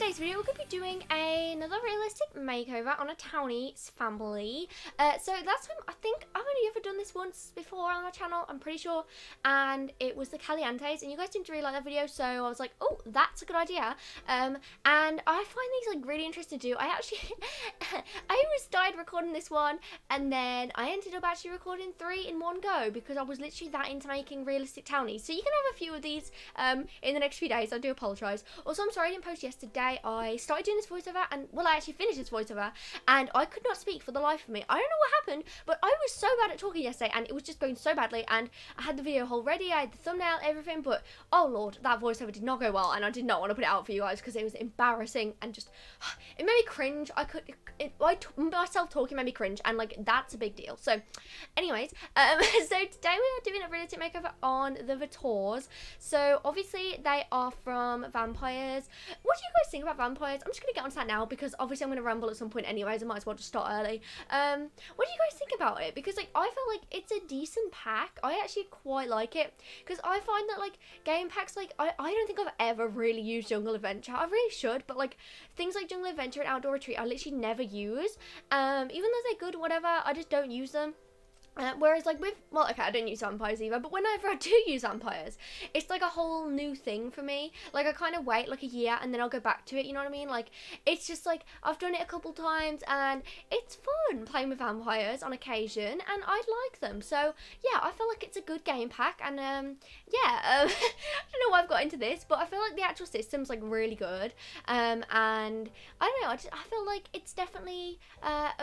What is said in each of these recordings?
today's video, we're going to be doing another realistic makeover on a townie's family. So last time, I think I've only ever done this once before on my channel, I'm pretty sure, and it was the Calientes, and you guys didn't really like that video, so I was like, oh, that's a good idea. And I find these like really interesting to do. I actually, I started recording this one, and then I ended up actually recording 3 in one go, because I was literally that into making realistic townies. So you can have a few of these in the next few days. I do apologise. Also, I'm sorry I didn't post yesterday. I started doing this voiceover, and well, I actually finished this voiceover, and I could not speak for the life of me. I don't know what happened, but I was so bad at talking yesterday, and it was just going so badly, and I had the video all ready, I had the thumbnail, everything, but oh lord, that voiceover did not go well, and I did not want to put it out for you guys, because it was embarrassing, and just, it made me cringe. Myself talking made me cringe, and like, that's a big deal. So, anyways, so today we are doing a realistic makeover on the VATORES. So, obviously, they are from vampires. What do you guys think about vampires? I'm just going to get onto that now, because obviously I'm going to ramble at some point anyways. I might as well just start early. What do you guys think about it? Because, like, I feel like it's a decent pack. I actually quite like it, because I find that, like, game packs, like, I don't think I've ever really used Jungle Adventure. I really should, but, like, things like Jungle Adventure and Outdoor Retreat I literally never use. Even though they're good, whatever, I just don't use them. Whereas, like, well, okay, I don't use vampires either, but whenever I do use vampires, it's, like, a whole new thing for me. Like, I kind of wait, like, a year, and then I'll go back to it, you know what I mean? Like, it's just, like, I've done it a couple times, and it's fun playing with vampires on occasion, and I like them. So, yeah, I feel like it's a good game pack, and, yeah, I don't know why I've got into this, but I feel like the actual system's, like, really good, and I don't know, I feel like it's definitely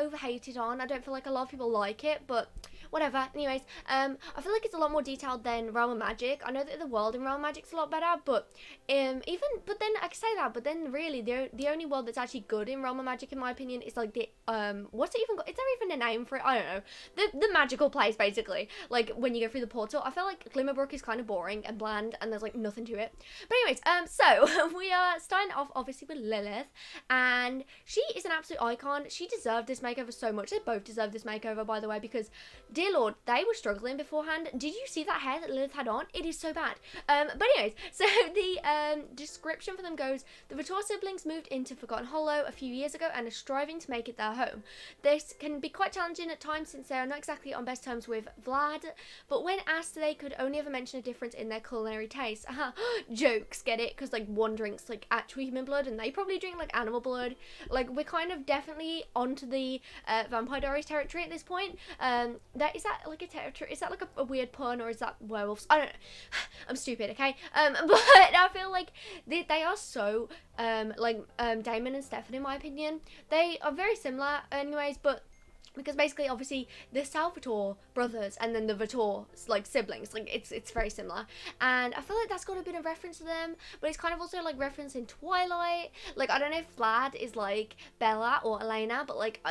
overhated on. I don't feel like a lot of people like it, but whatever. Anyways, I feel like it's a lot more detailed than Realm of Magic. I know that the world in Realm of Magic's a lot better, but then I can say that, but then really the only world that's actually good in Realm of Magic, in my opinion, is like the what's it even got? Is there even a name for it? I don't know. The magical place, basically. Like when you go through the portal, I feel like Glimmerbrook is kind of boring and bland, and there's like nothing to it. But anyways, so we are starting off obviously with Lilith, and she is an absolute icon. She deserved this makeover so much. They both deserve this makeover, by the way, because dear lord, they were struggling beforehand. Did you see that hair that Lilith had on? It is so bad. But anyways, so the description for them goes: the VATORE siblings moved into Forgotten Hollow a few years ago and are striving to make it their home. This can be quite challenging at times, since they are not exactly on best terms with Vlad, but when asked, they could only ever mention a difference in their culinary taste. Jokes, get it? Because like one drinks like actual human blood, and they probably drink like animal blood. Like, we're kind of definitely onto the Vampire Diaries territory at this point. Is that like a territory? Is that like a weird pun, or is that werewolves? I don't know. I'm stupid, okay? But I feel like they are so Damon and Stefan, in my opinion. They are very similar anyways, but because basically, obviously, the Salvatore brothers and then the VATORE, like, siblings, like, it's very similar. And I feel like that's got a bit of reference to them, but it's kind of also, like, reference in Twilight. Like, I don't know if Vlad is, like, Bella or Elena, but, like,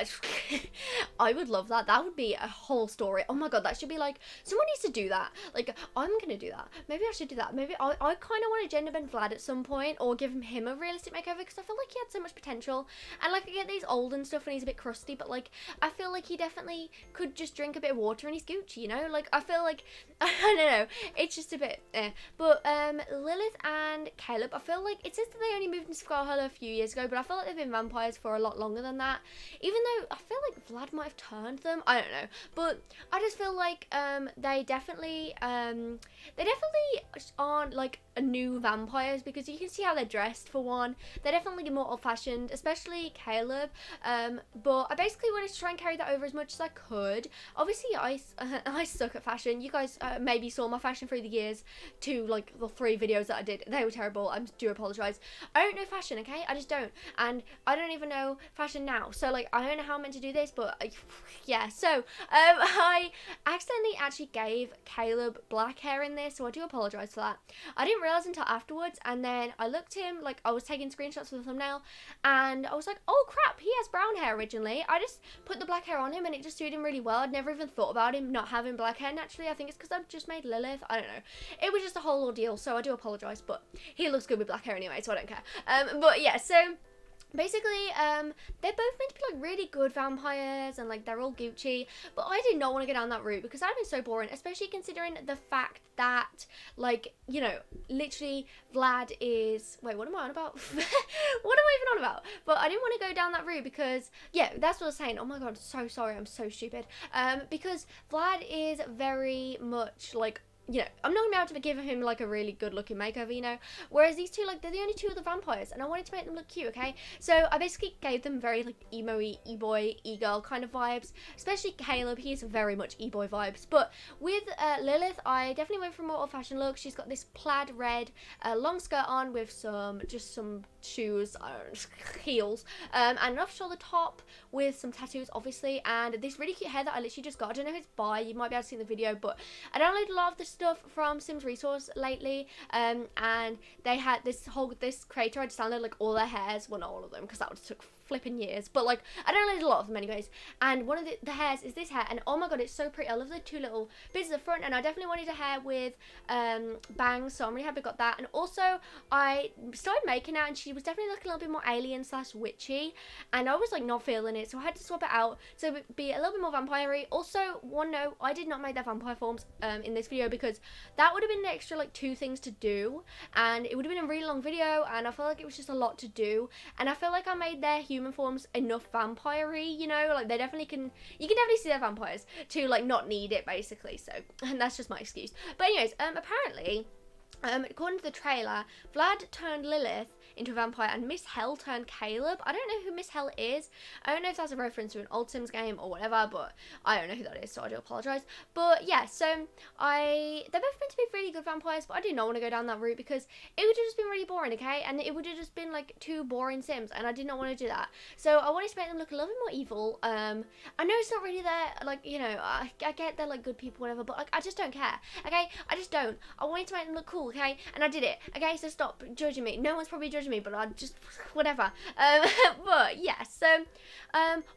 I would love that. That would be a whole story. Oh my god, that should be, like, someone needs to do that. Like, I'm gonna do that. Maybe I should do that. Maybe I kind of want to gender bend Vlad at some point, or give him a realistic makeover, because I feel like he had so much potential. And, like, I get that he's old and stuff, and he's a bit crusty, but, like, I feel like he definitely could just drink a bit of water and he's Gucci, you know? Like, I feel like, I don't know, it's just a bit, But, Lilith and Caleb, I feel like, it says that they only moved into Forgotten Hollow a few years ago, but I feel like they've been vampires for a lot longer than that. Even though, I feel like Vlad might have turned them, I don't know. But, I just feel like, they definitely aren't, like, new vampires, because you can see how they're dressed, for one. They're definitely more old-fashioned, especially Caleb. But I basically wanted to try and carry that over as much as I could. Obviously, I suck at fashion. You guys maybe saw my fashion through the years, like, the 3 videos that I did. They were terrible. I do apologise. I don't know fashion, okay? I just don't. And I don't even know fashion now. So, like, I don't know how I'm meant to do this, but, yeah. So, I accidentally actually gave Caleb black hair in this, so I do apologise for that. I didn't realise until afterwards, and then I looked at him, like, I was taking screenshots for the thumbnail, and I was like, oh crap, he has brown hair originally. I just put the black hair on him, and it just suited him really well. I'd never even thought about him not having black hair naturally. I think it's because I've just made Lilith. I don't know. It was just a whole ordeal, so I do apologise, but he looks good with black hair anyway, so I don't care. But yeah, so basically, they're both meant to be like really good vampires and like they're all Gucci, but I did not want to go down that route because that'd been so boring, especially considering the fact that, like, you know, literally Vlad is, wait, what am I on about? What am I even on about? But I didn't want to go down that route because, yeah, that's what I was saying. Oh my god, so sorry, I'm so stupid. Because Vlad is very much like, you know, I'm not gonna be able to give him like a really good looking makeover, you know, whereas these two, like, they're the only two of the vampires and I wanted to make them look cute, okay? So I basically gave them very like emo-y, e-boy, e-girl kind of vibes, especially Caleb. He's very much e-boy vibes. But with Lilith, I definitely went for a more old-fashioned look. She's got this plaid red long skirt on with some shoes, heels, and an off-shoulder top with some tattoos, obviously, and this really cute hair that I literally just got. I don't know if it's by, you might be able to see in the video, but I downloaded a lot of the stuff from Sims Resource lately, and they had this creator. I just downloaded like all their hairs, well, not all of them because that would took flipping years, but like I downloaded a lot of them anyways, and one of the hairs is this hair, and oh my god, it's so pretty. I love the two little bits at the front, and I definitely wanted a hair with bangs, so I'm really happy I got that. And also I started making it and she was definitely looking a little bit more alien / witchy, and I was like not feeling it, so I had to swap it out so be a little bit more vampire-y. Also, one note, I did not make their vampire forms in this video because that would have been an extra like 2 things to do, and it would have been a really long video, and I felt like it was just a lot to do, and I feel like I made their human forms enough vampire-y, you know, like they definitely you can definitely see they're vampires to like not need it basically, so, and that's just my excuse. But anyways, apparently, according to the trailer, Vlad turned Lilith into a vampire and Miss Hell turned Caleb. I don't know who Miss Hell is. I don't know if that's a reference to an old Sims game or whatever, but I don't know who that is, so I do apologise. But yeah, so they're both meant to be really good vampires, but I did not want to go down that route because it would have just been really boring, okay? And it would have just been like 2 boring Sims, and I did not want to do that. So I wanted to make them look a little bit more evil. I know it's not really their, like, you know, I get they're like good people, whatever, but like I just don't care, okay? I just don't. I wanted to make them look cool, okay? And I did it, okay? So stop judging me. No one's probably judging me, but I just, whatever. But yeah, so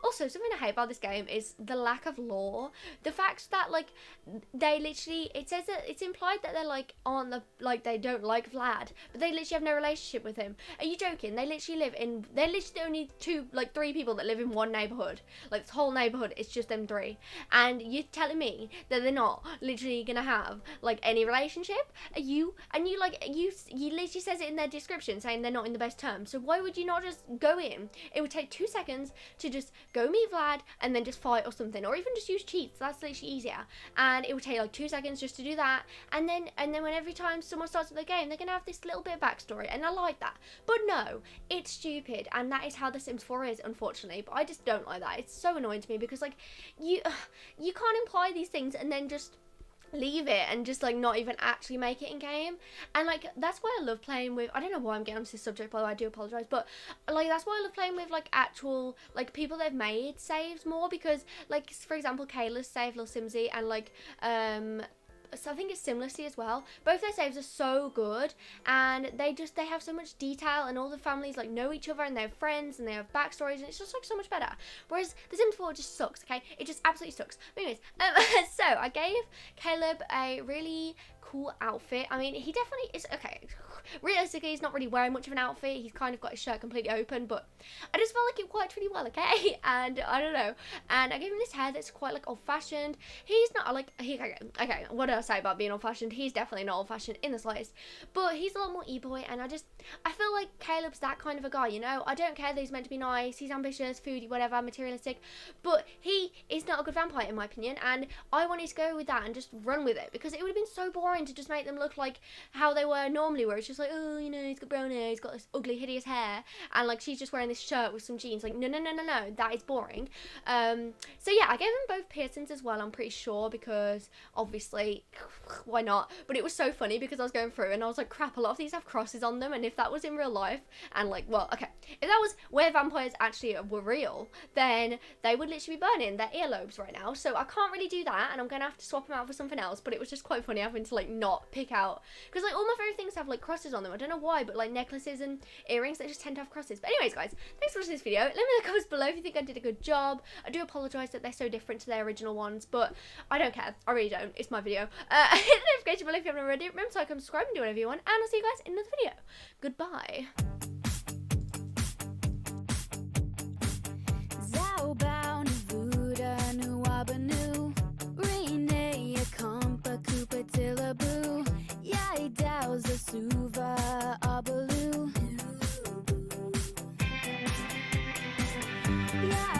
also something I hate about this game is the lack of lore. The fact that like they literally, it says that it's implied that they're like on the, like they don't like Vlad, but they literally have no relationship with him. Are you joking? They literally live in, they're literally only 3 people that live in one neighborhood. Like this whole neighborhood, it's just them 3, and you're telling me that they're not literally gonna have like any relationship? Are you? And you like you literally says it in their description saying they're not in the best terms. So why would you not just go in? It would take 2 seconds to just go meet Vlad and then just fight or something, or even just use cheats. That's literally easier. And it would take like 2 seconds just to do that. And then when every time someone starts with the game, they're gonna have this little bit of backstory, and I like that. But no, it's stupid, and that is how The Sims 4 is, unfortunately. But I just don't like that. It's so annoying to me because like you can't imply these things and then just leave it and just like not even actually make it in game. And like that's why I love playing with, I don't know why I'm getting onto this subject, by the way, I do apologise, but like that's why I love playing with like actual like people they've made saves more, because like for example Kayla's save, Lil Simsy, and like so I think it's Simlessly as well. Both their saves are so good, and they have so much detail, and all the families like know each other and they have friends and they have backstories, and it's just like so much better. Whereas The Sims 4 just sucks, okay? It just absolutely sucks. But anyways, so I gave Caleb a really cool outfit. I mean, he definitely is, okay, realistically he's not really wearing much of an outfit. He's kind of got his shirt completely open, but I just felt like it worked really well, okay? And I don't know, and I gave him this hair that's quite like old-fashioned. He's not like, okay, what do I say about being old-fashioned? He's definitely not old-fashioned in the slightest, but he's a lot more e-boy, and I feel like Caleb's that kind of a guy, you know? I don't care that he's meant to be nice, he's ambitious, foodie, whatever, materialistic, but he is not a good vampire in my opinion, and I wanted to go with that and just run with it, because it would have been so boring to just make them look like how they were normally, where it's just like, oh, you know, he's got brown hair, he's got this ugly hideous hair, and like she's just wearing this shirt with some jeans. Like no, that is boring. So yeah, I gave them both piercings as well, I'm pretty sure, because obviously why not? But it was so funny because I was going through and I was like, crap, a lot of these have crosses on them, and if that was in real life, and like, well, okay, if that was where vampires actually were real, then they would literally be burning their earlobes right now. So I can't really do that, and I'm gonna have to swap them out for something else. But it was just quite funny having to like not pick out, because like all my favorite things have like crosses on them. I don't know why, but like necklaces and earrings, they just tend to have crosses. But anyways guys, thanks for watching this video. Let me know in the comments below if you think I did a good job. I do apologise that they're so different to their original ones, but I don't care, I really don't, it's my video. Hit the notification bell if you haven't already. Remember to like and subscribe and do whatever you want, and I'll see you guys in another video. Goodbye. Suva or Baloo. Yeah.